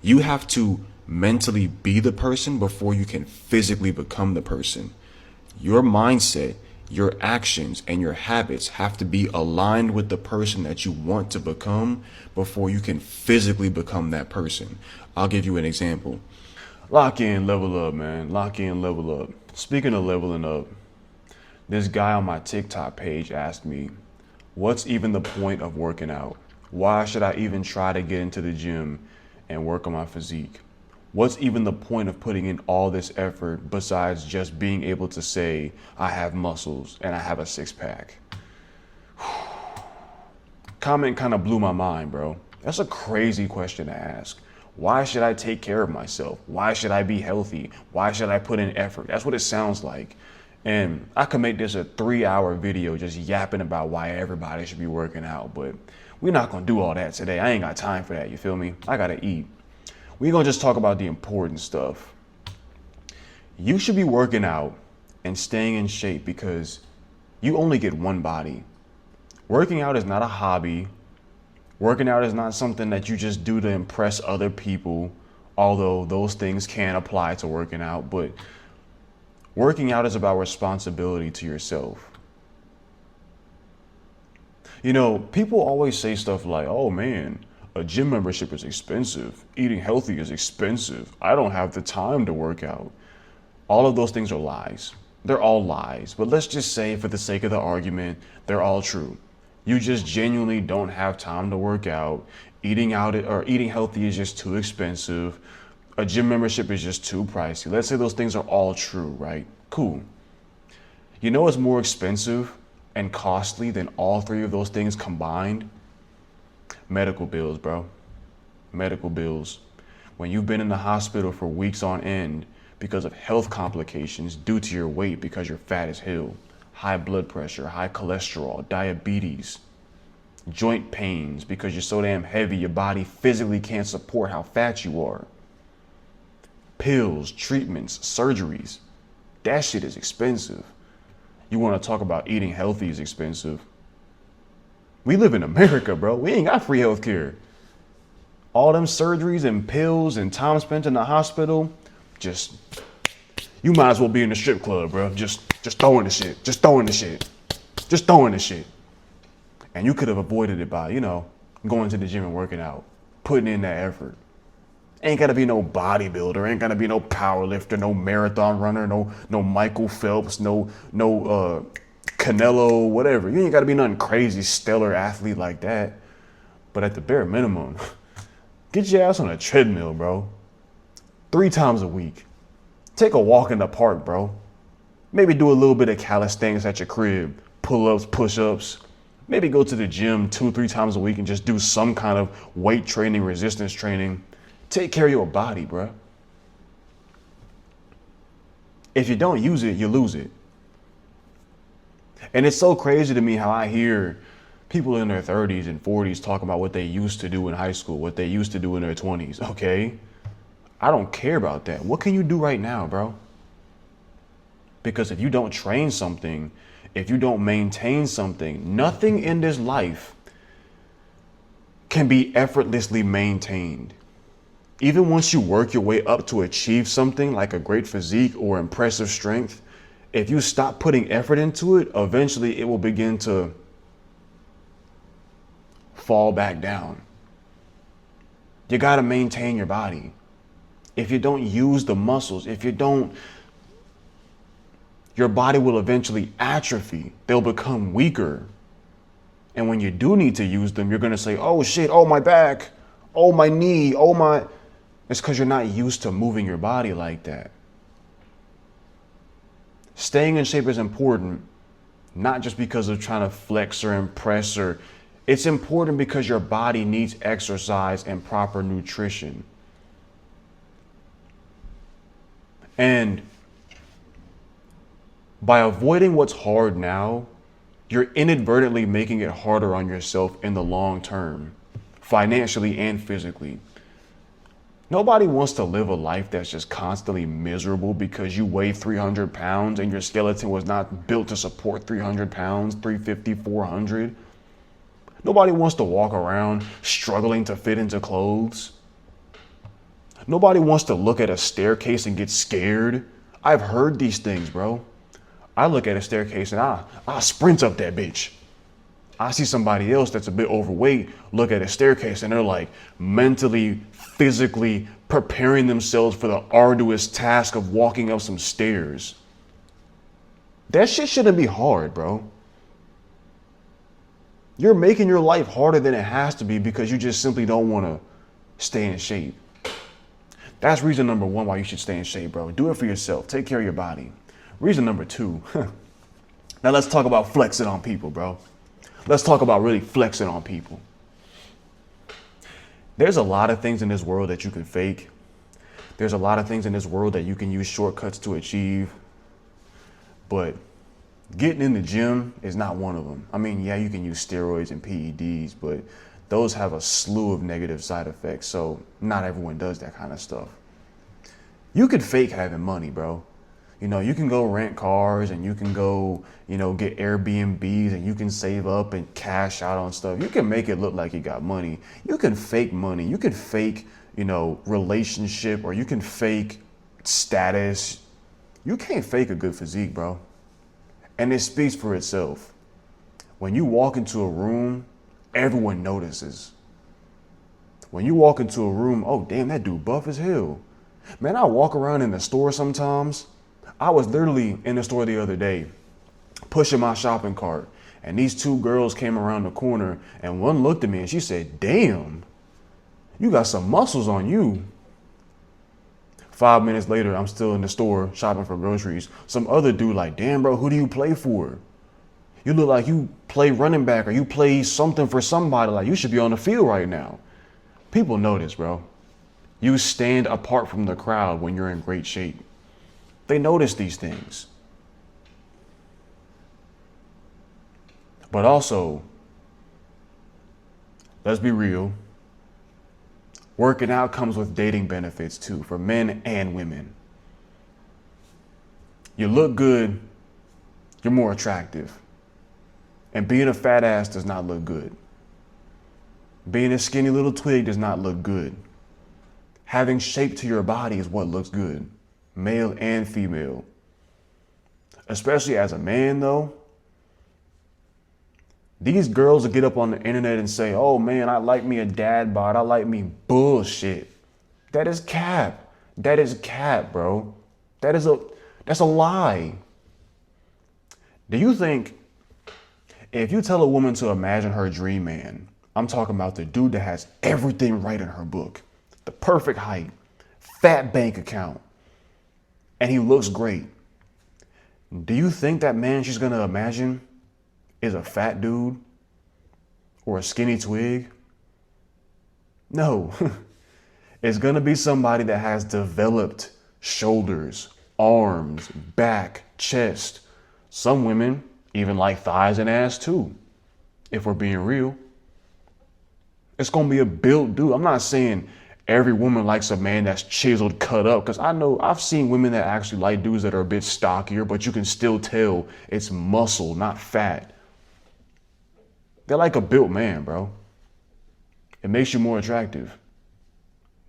You have to mentally be the person before you can physically become the person. Your mindset, your actions, and your habits have to be aligned with the person that you want to become before you can physically become that person. I'll give you an example. Lock in, level up, man. Lock in, level up. Speaking of leveling up, this guy on my TikTok page asked me, what's even the point of working out? Why should I even try to get into the gym and work on my physique? What's even the point of putting in all this effort besides just being able to say, I have muscles and I have a six pack? Comment kind of blew my mind, bro. That's a crazy question to ask. Why should I take care of myself? Why should I be healthy? Why should I put in effort? That's what it sounds like. And I could make this a 3-hour video just yapping about why everybody should be working out, but we're not gonna do all that today. I ain't got time for that, you feel me? I gotta eat. We're gonna just talk about the important stuff. You should be working out and staying in shape because you only get one body. Working out is not a hobby. Working out is not something that you just do to impress other people, although those things can apply to working out, but working out is about responsibility to yourself. You know, people always say stuff like, oh man, a gym membership is expensive. Eating healthy is expensive. I don't have the time to work out. All of those things are lies. They're all lies, but let's just say for the sake of the argument, they're all true. You just genuinely don't have time to work out. Eating out or eating healthy is just too expensive. A gym membership is just too pricey. Let's say those things are all true, right? Cool. You know what's more expensive and costly than all three of those things combined? Medical bills, bro. Medical bills. When you've been in the hospital for weeks on end because of health complications due to your weight because you're fat as hell. High blood pressure, high cholesterol, diabetes, joint pains because you're so damn heavy your body physically can't support how fat you are. Pills, treatments, surgeries, that shit is expensive. You want to talk about eating healthy is expensive. We live in America, bro. We ain't got free healthcare. All them surgeries and pills and time spent in the hospital, just, you might as well be in the strip club, bro. Just throwing the shit, just throwing the shit, just throwing the shit. And you could have avoided it by, going to the gym and working out, putting in that effort. Ain't gotta be no bodybuilder, ain't gotta be no power lifter, no marathon runner, no Michael Phelps, no Canelo, whatever. You ain't gotta be nothing crazy, stellar athlete like that. But at the bare minimum, get your ass on a treadmill, bro. 3 times a week. Take a walk in the park, bro. Maybe do a little bit of calisthenics at your crib, pull-ups, push-ups. Maybe go to the gym 2-3 times a week and just do some kind of weight training, resistance training. Take care of your body, bro. If you don't use it, you lose it. And it's so crazy to me how I hear people in their 30s and 40s talk about what they used to do in high school, what they used to do in their 20s. Okay, I don't care about that. What can you do right now, bro? Because if you don't train something, if you don't maintain something, nothing in this life can be effortlessly maintained. Even once you work your way up to achieve something like a great physique or impressive strength, if you stop putting effort into it, eventually it will begin to fall back down. You got to maintain your body. If you don't use the muscles, your body will eventually atrophy. They'll become weaker. And when you do need to use them, you're going to say, oh shit, oh my back, oh my knee, oh my... It's because you're not used to moving your body like that. Staying in shape is important, not just because of trying to flex or impress, it's important because your body needs exercise and proper nutrition. And by avoiding what's hard now, you're inadvertently making it harder on yourself in the long term, financially and physically. Nobody wants to live a life that's just constantly miserable because you weigh 300 pounds and your skeleton was not built to support 300 pounds, 350, 400. Nobody wants to walk around struggling to fit into clothes. Nobody wants to look at a staircase and get scared. I've heard these things, bro. I look at a staircase and I sprint up that bitch. I see somebody else that's a bit overweight look at a staircase and they're like mentally, physically preparing themselves for the arduous task of walking up some stairs. That shit shouldn't be hard, bro. You're making your life harder than it has to be because you just simply don't want to stay in shape. That's reason number one why you should stay in shape, bro. Do it for yourself. Take care of your body. Reason number two. Now let's talk about flexing on people, bro. Let's talk about really flexing on people. There's a lot of things in this world that you can fake. There's a lot of things in this world that you can use shortcuts to achieve. But getting in the gym is not one of them. I mean, yeah, you can use steroids and PEDs, but those have a slew of negative side effects. So not everyone does that kind of stuff. You could fake having money, bro. You know, you can go rent cars and you can go, get Airbnbs and you can save up and cash out on stuff. You can make it look like you got money. You can fake money. You can fake, relationship, or you can fake status. You can't fake a good physique, bro. And it speaks for itself. When you walk into a room, everyone notices. When you walk into a room, oh, damn, that dude buff as hell. Man, I walk around in the store sometimes. I was literally in the store the other day, pushing my shopping cart, and these two girls came around the corner, and one looked at me and she said, damn, you got some muscles on you. 5 minutes later, I'm still in the store shopping for groceries. Some other dude like, damn, bro, who do you play for? You look like you play running back or you play something for somebody. Like, you should be on the field right now. People notice, bro. You stand apart from the crowd when you're in great shape. They notice these things. But also, let's be real. Working out comes with dating benefits too, for men and women. You look good, you're more attractive. And being a fat ass does not look good. Being a skinny little twig does not look good. Having shape to your body is what looks good, male and female. Especially as a man though, these girls will get up on the internet and say, oh man, I like me a dad bod, I like me bullshit. That is cap. That is cap, bro. That's a lie. Do you think if you tell a woman to imagine her dream man, I'm talking about the dude that has everything right in her book, the perfect height, fat bank account, and he looks great. Do you think that man she's gonna imagine is a fat dude or a skinny twig? No, it's gonna be somebody that has developed shoulders, arms, back, chest. Some women even like thighs and ass too, if we're being real. It's gonna be a built dude. I'm not saying every woman likes a man that's chiseled, cut up, because I know I've seen women that actually like dudes that are a bit stockier, but you can still tell it's muscle, not fat. They're like a built man, bro. It makes you more attractive.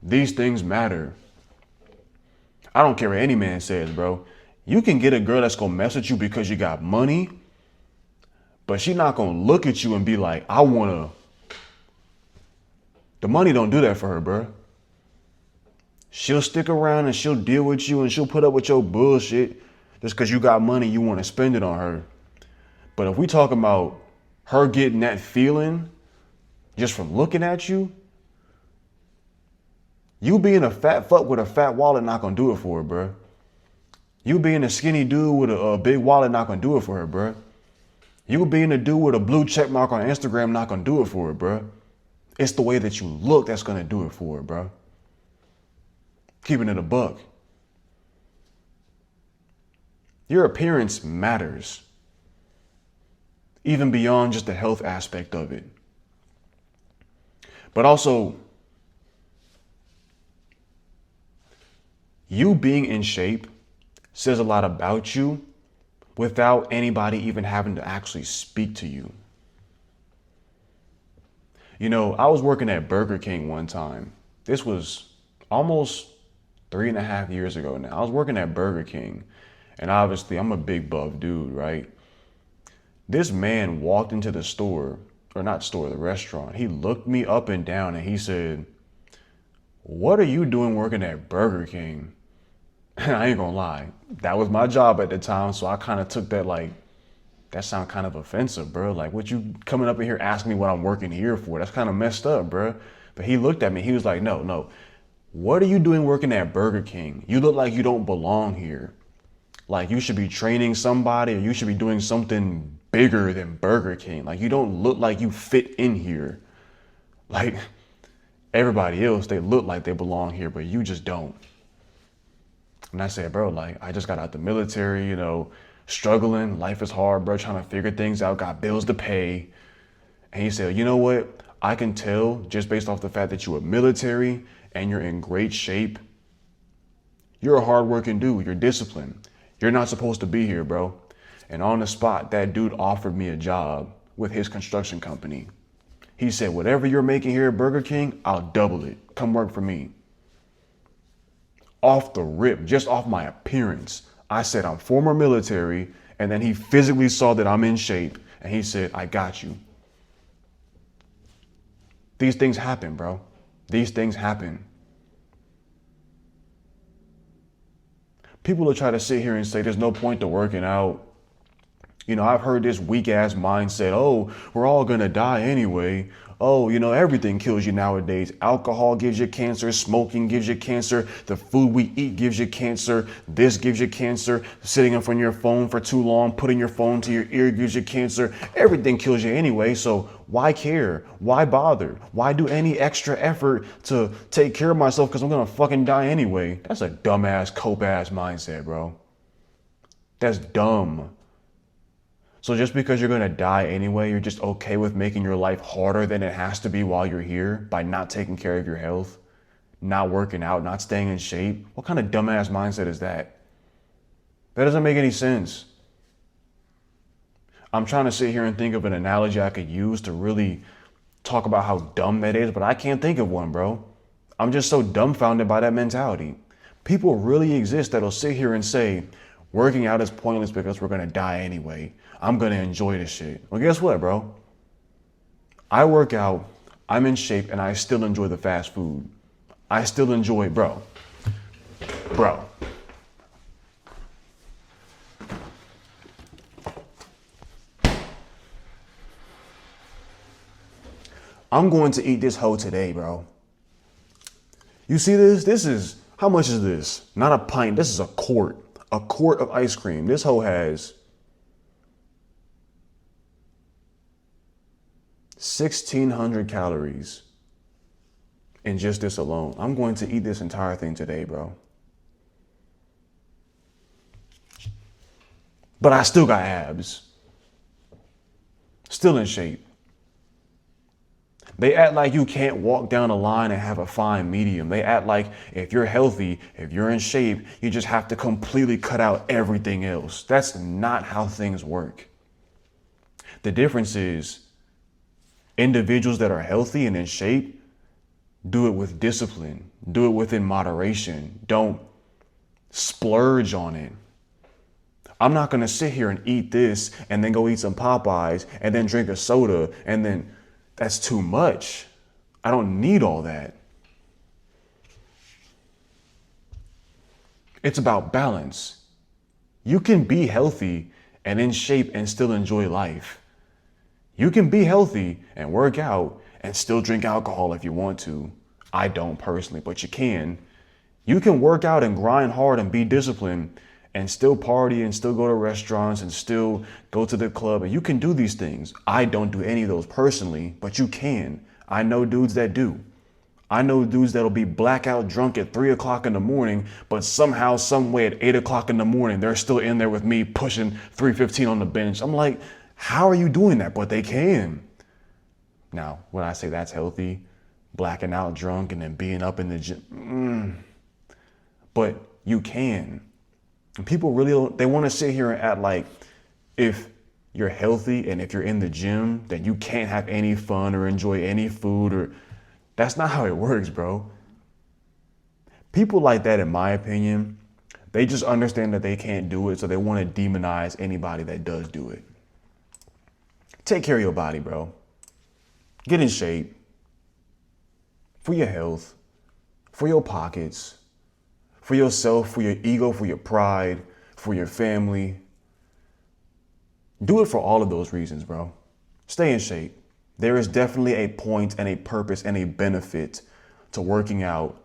These things matter. I don't care what any man says, bro. You can get a girl that's gonna mess with you because you got money, but she not gonna look at you and be like, I wanna. The money don't do that for her, bro. She'll stick around and she'll deal with you and she'll put up with your bullshit just because you got money, you want to spend it on her. But if we talking about her getting that feeling just from looking at you, you being a fat fuck with a fat wallet not gonna do it for her, bro. You being a skinny dude with a big wallet not gonna do it for her, bro. You being a dude with a blue check mark on Instagram not gonna do it for her, bro. It's the way that you look that's gonna do it for her, bro. Keeping it a buck. Your appearance matters, even beyond just the health aspect of it. But also, you being in shape says a lot about you without anybody even having to actually speak to you. You know, I was working at Burger King one time. This was almost 3.5 years ago now. I was working at Burger King, and obviously I'm a big buff dude, right? This man walked into the store, or not store, the restaurant. He looked me up and down and he said, "What are you doing working at Burger King?" And I ain't gonna lie, that was my job at the time, so I kind of took that like, that sound kind of offensive, bro. Like, what you coming up in here asking me what I'm working here for? That's kind of messed up, bro. But he looked at me, he was like, no, no. What are you doing working at Burger King? You look like you don't belong here. Like, you should be training somebody, or you should be doing something bigger than Burger King. Like, you don't look like you fit in here. Like, everybody else, they look like they belong here, but you just don't. And I said, bro, like, I just got out the military, struggling. Life is hard, bro, trying to figure things out, got bills to pay. And he said, you know what? I can tell just based off the fact that you were military and you're in great shape. You're a hardworking dude. You're disciplined. You're not supposed to be here, bro. And on the spot, that dude offered me a job with his construction company. He said, whatever you're making here at Burger King, I'll double it. Come work for me. Off the rip, just off my appearance, I said, I'm former military. And then he physically saw that I'm in shape. And he said, I got you. These things happen, bro. These things happen. People will try to sit here and say there's no point to working out. I've heard this weak ass mindset. Oh, we're all going to die anyway. Oh, everything kills you nowadays. Alcohol gives you cancer. Smoking gives you cancer. The food we eat gives you cancer. This gives you cancer. Sitting in front of your phone for too long, putting your phone to your ear gives you cancer. Everything kills you anyway. So why care? Why bother? Why do any extra effort to take care of myself? Because I'm going to fucking die anyway. That's a dumbass, cope ass mindset, bro. That's dumb. So just because you're going to die anyway, you're just okay with making your life harder than it has to be while you're here by not taking care of your health, not working out, not staying in shape? What kind of dumbass mindset is that? That doesn't make any sense. I'm trying to sit here and think of an analogy I could use to really talk about how dumb that is, but I can't think of one, bro. I'm just so dumbfounded by that mentality. People really exist that'll sit here and say, working out is pointless because we're going to die anyway. I'm going to enjoy this shit. Well, guess what, bro? I work out, I'm in shape, and I still enjoy the fast food. I still enjoy, bro. I'm going to eat this hoe today, bro. You see this? How much is this? Not a pint, this is a quart. A quart of ice cream. This hoe has 1,600 calories in just this alone. I'm going to eat this entire thing today, bro. But I still got abs. Still in shape. They act like you can't walk down a line and have a fine medium. They act like if you're healthy, if you're in shape, you just have to completely cut out everything else. That's not how things work. The difference is individuals that are healthy and in shape do it with discipline, do it within moderation. Don't splurge on it. I'm not going to sit here and eat this and then go eat some Popeyes and then drink a soda and then that's too much. I don't need all that. It's about balance. You can be healthy and in shape and still enjoy life. You can be healthy and work out and still drink alcohol if you want to. I don't personally, but you can. You can work out and grind hard and be disciplined and still party and still go to restaurants and still go to the club. And you can do these things. I don't do any of those personally, but you can. I know dudes that do. I know dudes that'll be blackout drunk at 3 o'clock in the morning, but somehow, some way at 8 o'clock in the morning, they're still in there with me pushing 315 on the bench. I'm like, how are you doing that? But they can. Now, when I say that's healthy, blacking out drunk and then being up in the gym, but you can. And people really, they want to sit here and act like if you're healthy and if you're in the gym, then you can't have any fun or enjoy any food, or that's not how it works, bro. People like that, in my opinion, they just understand that they can't do it, so they want to demonize anybody that does do it. Take care of your body, bro. Get in shape for your health, for your pockets, for yourself, for your ego, for your pride, for your family. Do it for all of those reasons, bro. Stay in shape. There is definitely a point and a purpose and a benefit to working out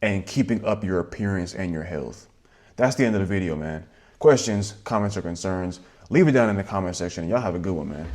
and keeping up your appearance and your health. That's the end of the video, man. Questions, comments, or concerns, leave it down in the comment section. Y'all have a good one, man.